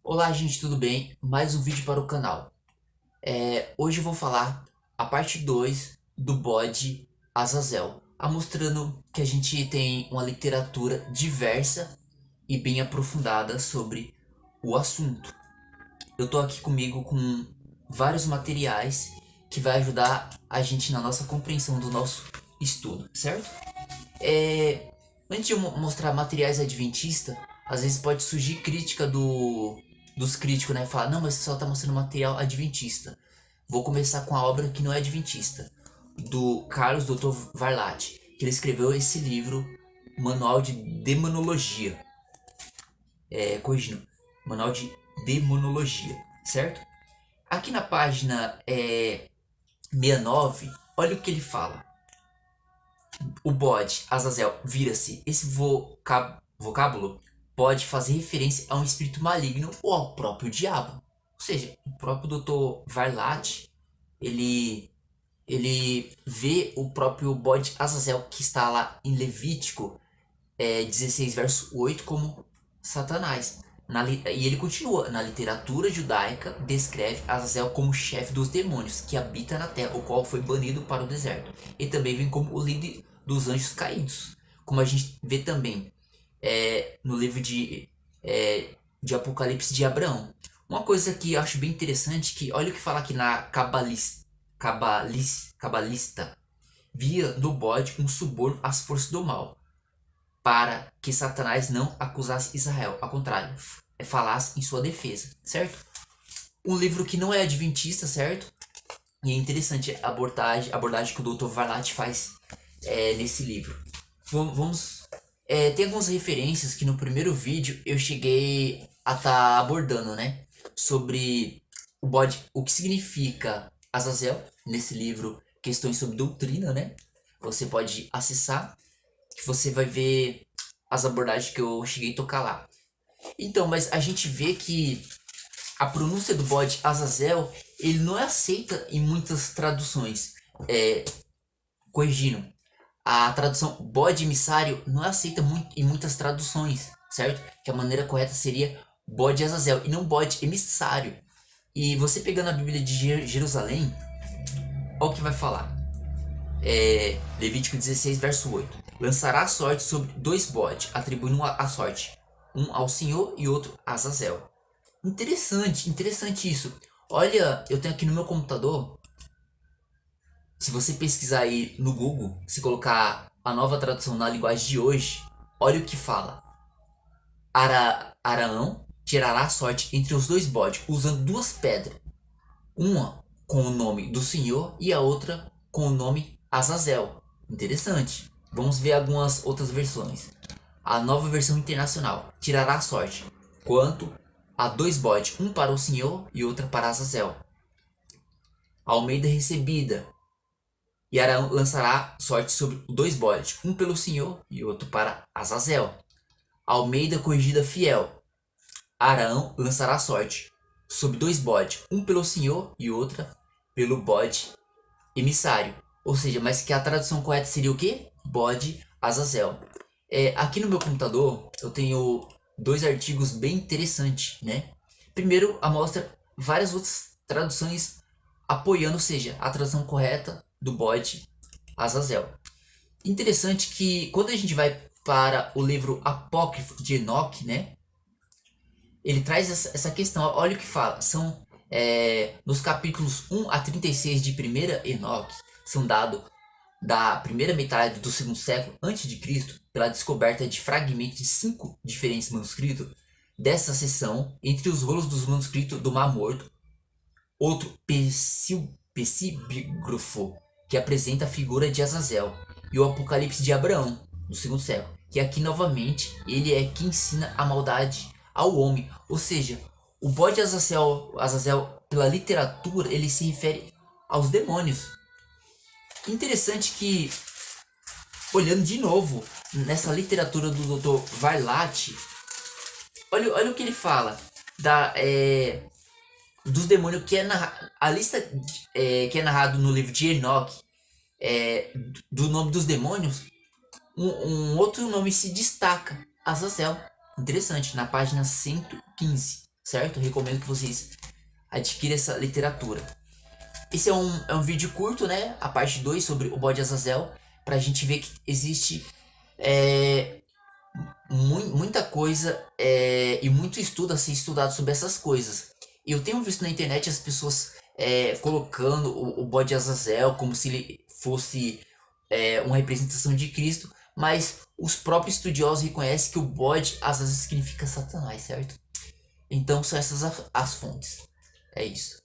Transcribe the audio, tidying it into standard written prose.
Olá, gente, tudo bem? Mais um vídeo para o canal. Hoje eu vou falar a parte 2 do bode Azazel, mostrando que a gente tem uma literatura diversa e bem aprofundada sobre o assunto. Eu tô aqui comigo com vários materiais que vai ajudar a gente na nossa compreensão do nosso estudo, certo? É, Antes de eu mostrar materiais adventistas, às vezes pode surgir crítica dos críticos, né? Falar, não, mas você só tá mostrando material adventista. Vou começar com a obra que não é adventista, do Carlos Dr. Varlat, que ele escreveu esse livro, Manual de Demonologia. Corrigindo, Manual de Demonologia, certo? Aqui na página 69, olha o que ele fala. O bode, Azazel, vira-se. Esse vocábulo pode fazer referência a um espírito maligno ou ao próprio diabo. Ou seja, o próprio Dr. Varlat, ele, ele vê o próprio bode Azazel, que está lá em Levítico 16, verso 8, como Satanás. E ele continua, na literatura judaica, descreve Azazel como chefe dos demônios que habita na terra, o qual foi banido para o deserto. E também vem como o líder dos anjos caídos, como a gente vê também no livro de Apocalipse de Abraão. Uma coisa que eu acho bem interessante, que olha o que fala aqui na Cabalista, via no bode um suborno às forças do mal, para que Satanás não acusasse Israel, ao contrário, falasse em sua defesa, certo? Um livro que não é adventista, certo? E é interessante a abordagem que o Dr. Varlat faz nesse livro. Vamos. Tem algumas referências que no primeiro vídeo eu cheguei a estar abordando, né? Sobre o bode, o que significa Azazel, nesse livro, questões sobre doutrina, né? Você pode acessar, que você vai ver as abordagens que eu cheguei a tocar lá. Então, mas a gente vê que a pronúncia do bode Azazel, ele não é aceita em muitas traduções. Corrigindo, a tradução bode emissário não é aceita em muitas traduções, certo? Que a maneira correta seria bode Azazel e não bode emissário. E você pegando a Bíblia de Jerusalém, olha o que vai falar. Levítico 16, verso 8. Lançará a sorte sobre dois bodes, atribuindo a sorte, um ao Senhor e outro a Azazel. Interessante, interessante isso. Olha, eu tenho aqui no meu computador. Se você pesquisar aí no Google, se colocar a nova tradução na linguagem de hoje, olha o que fala. Araão tirará a sorte entre os dois bodes, usando duas pedras. Uma com o nome do Senhor e a outra com o nome Azazel. Interessante. Vamos ver algumas outras versões. A nova versão internacional tirará a sorte, quanto a dois bodes, um para o Senhor e outra para Azazel. Almeida recebida. E Arão lançará sorte sobre dois bodes, um pelo Senhor e outro para Azazel. Almeida corrigida fiel. Arão lançará sorte sobre dois bodes, um pelo Senhor e outra pelo bode emissário. Ou seja, mas que a tradução correta seria o quê? Bode Azazel. Aqui no meu computador eu tenho dois artigos bem interessantes, né? Primeiro, mostra várias outras traduções apoiando, ou seja, a tradução correta do bode Azazel. Interessante que quando a gente vai para o livro apócrifo de Enoque, né? Ele traz essa questão, olha o que fala, são nos capítulos 1 a 36 de 1 Enoque, são dados da primeira metade do segundo século antes de Cristo, pela descoberta de fragmentos de 5 diferentes manuscritos dessa seção, entre os rolos dos manuscritos do Mar Morto, outro psígrafo que apresenta a figura de Azazel, e o Apocalipse de Abraão, do segundo século, que aqui novamente ele é que ensina a maldade ao homem, ou seja, o bode Azazel pela literatura ele se refere aos demônios. Interessante que, olhando de novo nessa literatura do Dr. Varlat, olha o que ele fala dos demônios que a lista que é narrado no livro de Enoch, do nome dos demônios, um outro nome se destaca, Azazel. Interessante, na página 115. certo? Recomendo que vocês adquiram essa literatura. Esse é um vídeo curto, né? A parte 2 sobre o bode Azazel, pra gente ver que existe é, muita coisa e muito estudo a ser estudado sobre essas coisas. Eu tenho visto na internet as pessoas colocando o bode Azazel como se ele fosse uma representação de Cristo, mas os próprios estudiosos reconhecem que o bode às vezes significa Satanás, certo? Então são essas as fontes. É isso.